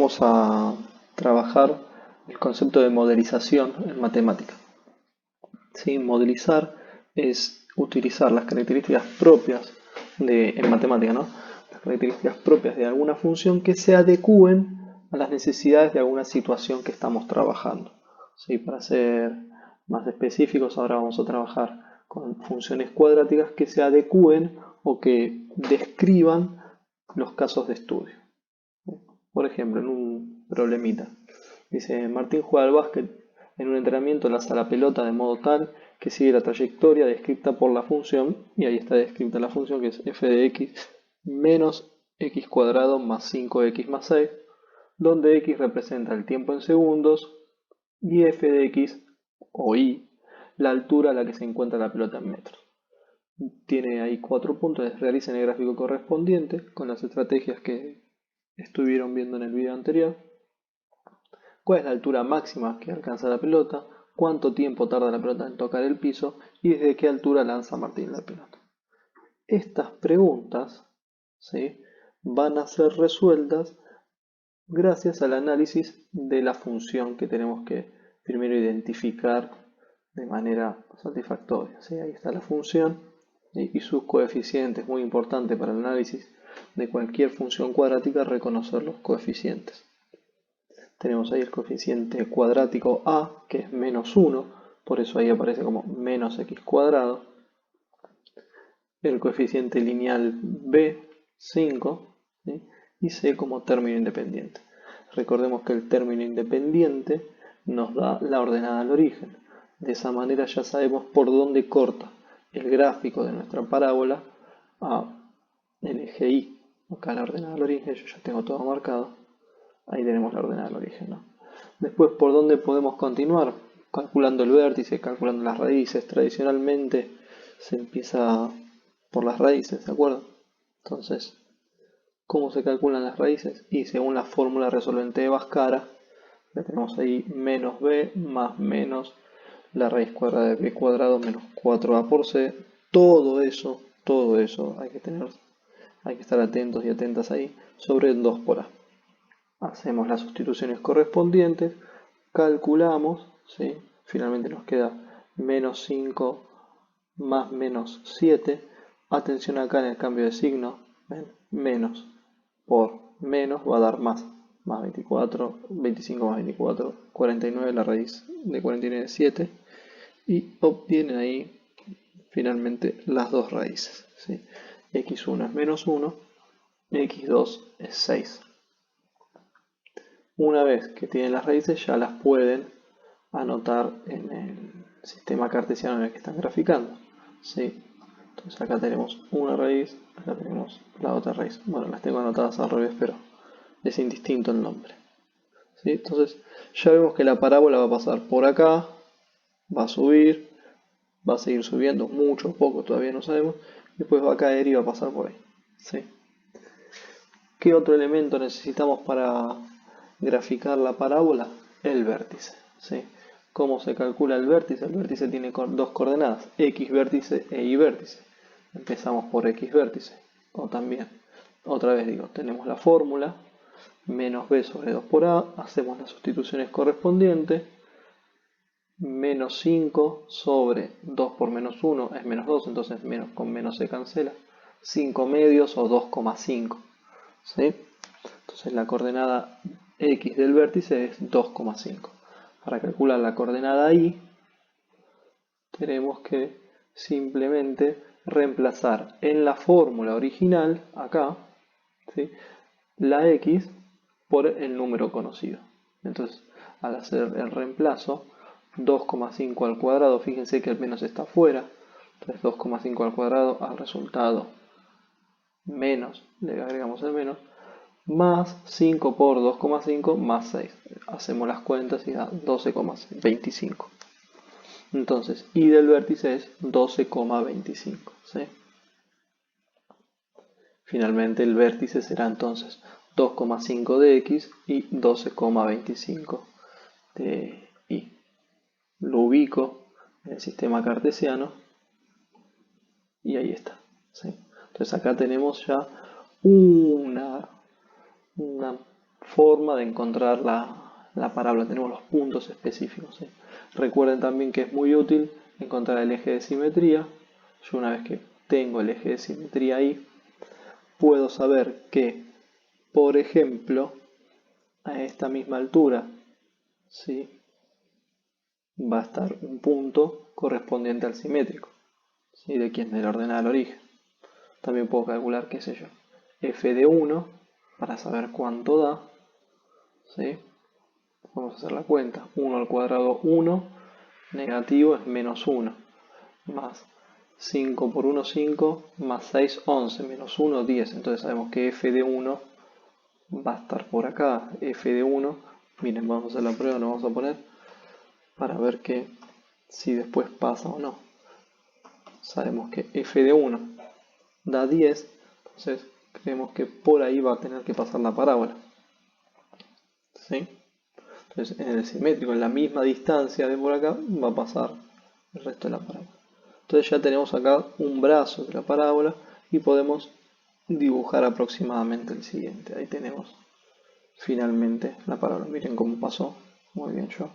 vamos a trabajar el concepto de modelización en matemática. ¿Sí? Modelizar es utilizar las características propias en matemática, ¿no? Las características propias de alguna función que se adecúen a las necesidades de alguna situación que estamos trabajando. ¿Sí? Para ser más específicos, ahora vamos a trabajar con funciones cuadráticas que se adecúen o que describan los casos de estudio. Por ejemplo, en un problemita, dice: Martín juega al básquet. En un entrenamiento lanza la pelota de modo tal que sigue la trayectoria descrita por la función, y ahí está descrita la función, que es f de x menos x cuadrado más 5x más 6, donde x representa el tiempo en segundos y f de x, o y, la altura a la que se encuentra la pelota en metros. Tiene ahí 4 puntos. Realicen el gráfico correspondiente con las estrategias que estuvieron viendo en el video anterior. ¿Cuál es la altura máxima que alcanza la pelota? ¿Cuánto tiempo tarda la pelota en tocar el piso? ¿Y desde qué altura lanza Martín la pelota? Estas preguntas, ¿sí?, van a ser resueltas gracias al análisis de la función que tenemos que primero identificar de manera satisfactoria. ¿Sí? Ahí está la función y sus coeficientes. Muy importante para el análisis de cualquier función cuadrática reconocer los coeficientes. Tenemos ahí el coeficiente cuadrático a, que es menos 1, por eso ahí aparece como menos x cuadrado. El coeficiente lineal b, 5, ¿sí?, y c como término independiente. Recordemos que el término independiente nos da la ordenada al origen. De esa manera ya sabemos por dónde corta el gráfico de nuestra parábola a el eje y. Acá la ordenada al origen, yo ya tengo todo marcado. Ahí tenemos la ordenada del origen, ¿no? Después, ¿por dónde podemos continuar? Calculando el vértice, calculando las raíces. Tradicionalmente se empieza por las raíces, ¿de acuerdo? Entonces, ¿cómo se calculan las raíces? Y según la fórmula resolvente de Bhaskara, ya tenemos ahí menos b más menos la raíz cuadrada de b cuadrado menos 4a por c. Todo eso hay que estar atentos y atentas ahí, sobre 2 por a. Hacemos las sustituciones correspondientes, calculamos, ¿sí? Finalmente nos queda menos 5 más menos 7. Atención acá en el cambio de signo, ¿ven? Menos por menos va a dar más 24, 25 más 24, 49, la raíz de 49 es 7, y obtienen ahí finalmente las dos raíces, ¿sí? x1 es menos 1, x2 es 6. Una vez que tienen las raíces ya las pueden anotar en el sistema cartesiano en el que están graficando, ¿sí? Entonces acá tenemos una raíz, acá tenemos la otra raíz. Bueno, las tengo anotadas al revés, pero es indistinto el nombre, ¿sí? Entonces ya vemos que la parábola va a pasar por acá, va a subir, va a seguir subiendo, mucho, poco, todavía no sabemos. Después va a caer y va a pasar por ahí, ¿sí? ¿Qué otro elemento necesitamos para graficar la parábola? El vértice, ¿sí? ¿Cómo se calcula el vértice? El vértice tiene dos coordenadas, x vértice e y vértice. Empezamos por x vértice, o también, otra vez digo, tenemos la fórmula, menos b sobre 2 por a, hacemos las sustituciones correspondientes, menos 5 sobre 2 por menos 1 es menos 2, entonces menos con menos se cancela, 5 medios o 2,5, ¿sí? Entonces la coordenada x del vértice es 2,5. Para calcular la coordenada y, tenemos que simplemente reemplazar en la fórmula original, acá, ¿sí?, la x por el número conocido. Entonces, al hacer el reemplazo, 2,5 al cuadrado, fíjense que el menos está afuera, entonces 2,5 al cuadrado al resultado menos, le agregamos el menos, más 5 por 2,5 más 6. Hacemos las cuentas y da 12,25. Entonces, y del vértice es 12,25, ¿sí? Finalmente el vértice será entonces 2,5 de x y 12,25 de y. Lo ubico en el sistema cartesiano y ahí está, ¿sí? Entonces acá tenemos ya una forma de encontrar la parábola. Tenemos los puntos específicos, ¿sí? Recuerden también que es muy útil encontrar el eje de simetría. Yo una vez que tengo el eje de simetría ahí, puedo saber que, por ejemplo, a esta misma altura, ¿sí?, va a estar un punto correspondiente al simétrico, ¿sí?, de quien me lo ordena al origen. También puedo calcular, qué sé yo, f de 1 para saber cuánto da, ¿sí? Vamos a hacer la cuenta. 1 al cuadrado 1, negativo es menos 1, más 5 por 1, 5, más 6, 11, menos 1, 10. Entonces sabemos que f de 1 va a estar por acá. F de 1, miren, vamos a hacer la prueba, lo vamos a poner para ver que si después pasa o no. Sabemos que f de 1 da 10, entonces creemos que por ahí va a tener que pasar la parábola, ¿sí? Entonces en el simétrico, en la misma distancia de por acá, va a pasar el resto de la parábola. Entonces ya tenemos acá un brazo de la parábola y podemos dibujar aproximadamente el siguiente. Ahí tenemos finalmente la parábola. Miren cómo pasó. Muy bien yo.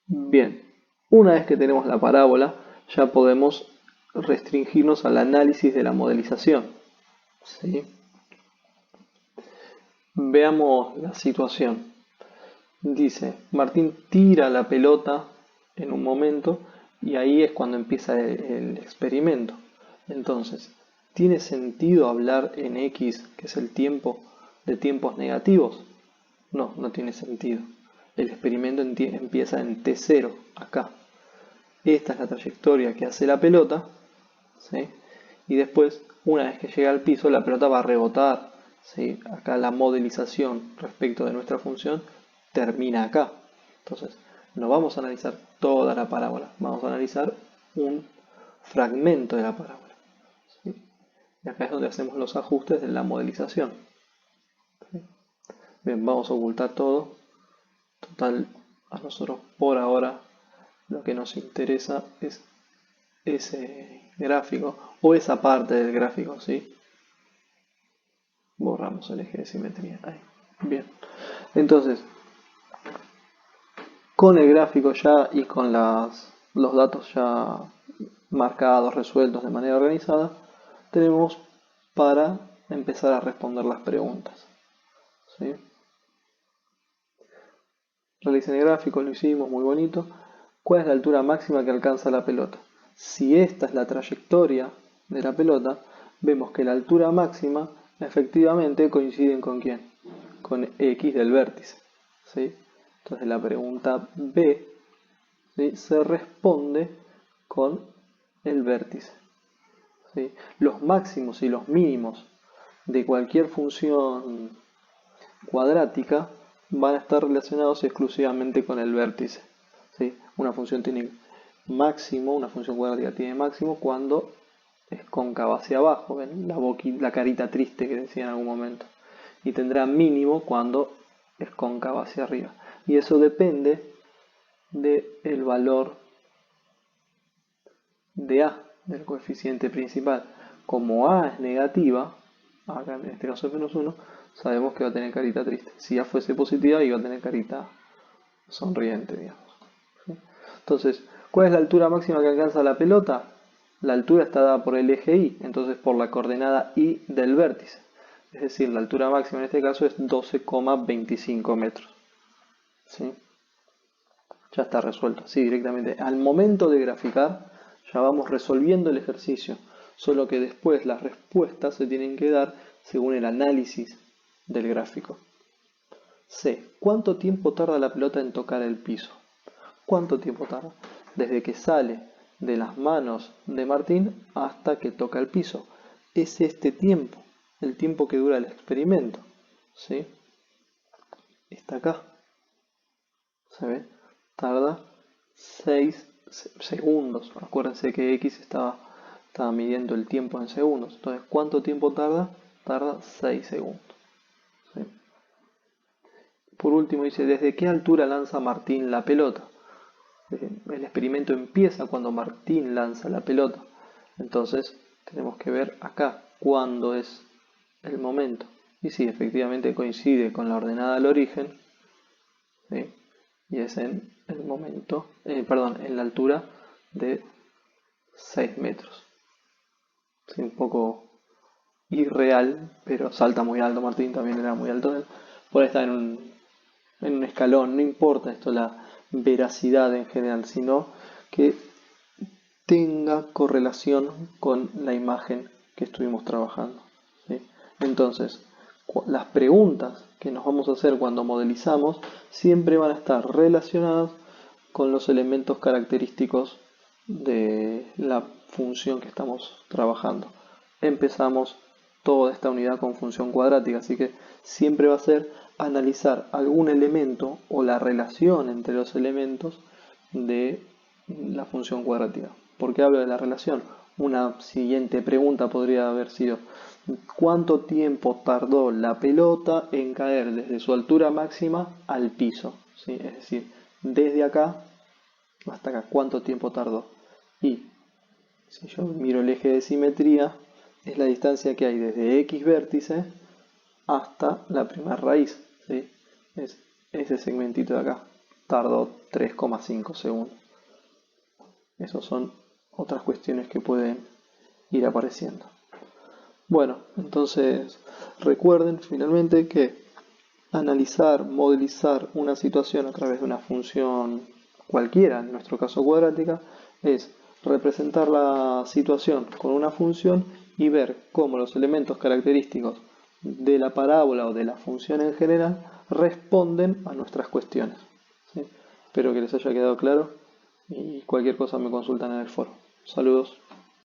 Bien, una vez que tenemos la parábola, ya podemos restringirnos al análisis de la modelización, ¿sí? Veamos la situación. Dice, Martín tira la pelota en un momento y ahí es cuando empieza el experimento. Entonces, ¿tiene sentido hablar en X, que es el tiempo, de tiempos negativos? No, no tiene sentido. El experimento empieza en T0, acá. Esta es la trayectoria que hace la pelota, ¿sí? Y después, una vez que llega al piso, la pelota va a rebotar, ¿sí? Acá la modelización respecto de nuestra función termina acá. Entonces, no vamos a analizar toda la parábola, vamos a analizar un fragmento de la parábola, ¿sí? Y acá es donde hacemos los ajustes de la modelización, ¿sí? Bien, vamos a ocultar todo. Total, a nosotros por ahora lo que nos interesa es ese gráfico o esa parte del gráfico, ¿sí? Borramos el eje de simetría. Ahí. Bien. Entonces, con el gráfico ya y con los datos ya marcados, resueltos de manera organizada, tenemos para empezar a responder las preguntas, ¿sí? Realicen el gráfico, lo hicimos, muy bonito. ¿Cuál es la altura máxima que alcanza la pelota? Si esta es la trayectoria de la pelota, vemos que la altura máxima efectivamente coincide con ¿quién? Con X del vértice, ¿sí? Entonces la pregunta B, ¿sí?, se responde con el vértice, ¿sí? Los máximos y los mínimos de cualquier función cuadrática van a estar relacionados exclusivamente con el vértice, ¿sí? Una función tiene máximo, una función cuadrática tiene máximo cuando es cóncava hacia abajo, ¿ven? La carita triste que decía en algún momento. Y tendrá mínimo cuando es cóncava hacia arriba. Y eso depende del valor de A, del coeficiente principal. Como A es negativa, acá en este caso es menos 1, sabemos que va a tener carita triste. Si A fuese positiva, iba a tener carita sonriente, digamos. ¿Sí? Entonces, ¿cuál es la altura máxima que alcanza la pelota? La altura está dada por el eje Y, entonces por la coordenada Y del vértice. Es decir, la altura máxima en este caso es 12,25 metros. ¿Sí? Ya está resuelto, así directamente. Al momento de graficar, ya vamos resolviendo el ejercicio, solo que después las respuestas se tienen que dar según el análisis del gráfico. C. ¿Cuánto tiempo tarda la pelota en tocar el piso? ¿Cuánto tiempo tarda? Desde que sale de las manos de Martín hasta que toca el piso. Es este tiempo, el tiempo que dura el experimento, ¿sí? Está acá. ¿Se ve? Tarda 6 segundos. Acuérdense que X estaba midiendo el tiempo en segundos. Entonces, ¿cuánto tiempo tarda? Tarda 6 segundos. ¿Sí? Por último dice, ¿desde qué altura lanza Martín la pelota? El experimento empieza cuando Martín lanza la pelota. Entonces, tenemos que ver acá cuándo es el momento. Y sí, efectivamente coincide con la ordenada del origen, ¿sí? Y es en el momento, en la altura de 6 metros. Sí, un poco irreal, pero salta muy alto. Martín también era muy alto. Puede estar en un escalón, no importa esto la veracidad en general, sino que tenga correlación con la imagen que estuvimos trabajando, ¿sí? Entonces, las preguntas que nos vamos a hacer cuando modelizamos siempre van a estar relacionadas con los elementos característicos de la función que estamos trabajando. Empezamos toda esta unidad con función cuadrática, así que siempre va a ser analizar algún elemento o la relación entre los elementos de la función cuadrática. ¿Por qué hablo de la relación? Una siguiente pregunta podría haber sido: ¿cuánto tiempo tardó la pelota en caer desde su altura máxima al piso? ¿Sí? Es decir, desde acá hasta acá, ¿cuánto tiempo tardó? Y si yo miro el eje de simetría, es la distancia que hay desde X vértice hasta la primera raíz, ¿sí? Es ese segmentito de acá. Tardó 3,5 segundos. Esas son otras cuestiones que pueden ir apareciendo. Bueno, entonces recuerden finalmente que analizar, modelizar una situación a través de una función cualquiera, en nuestro caso cuadrática, es representar la situación con una función y ver cómo los elementos característicos de la parábola o de la función en general responden a nuestras cuestiones, ¿sí? Espero que les haya quedado claro y cualquier cosa me consultan en el foro. Saludos.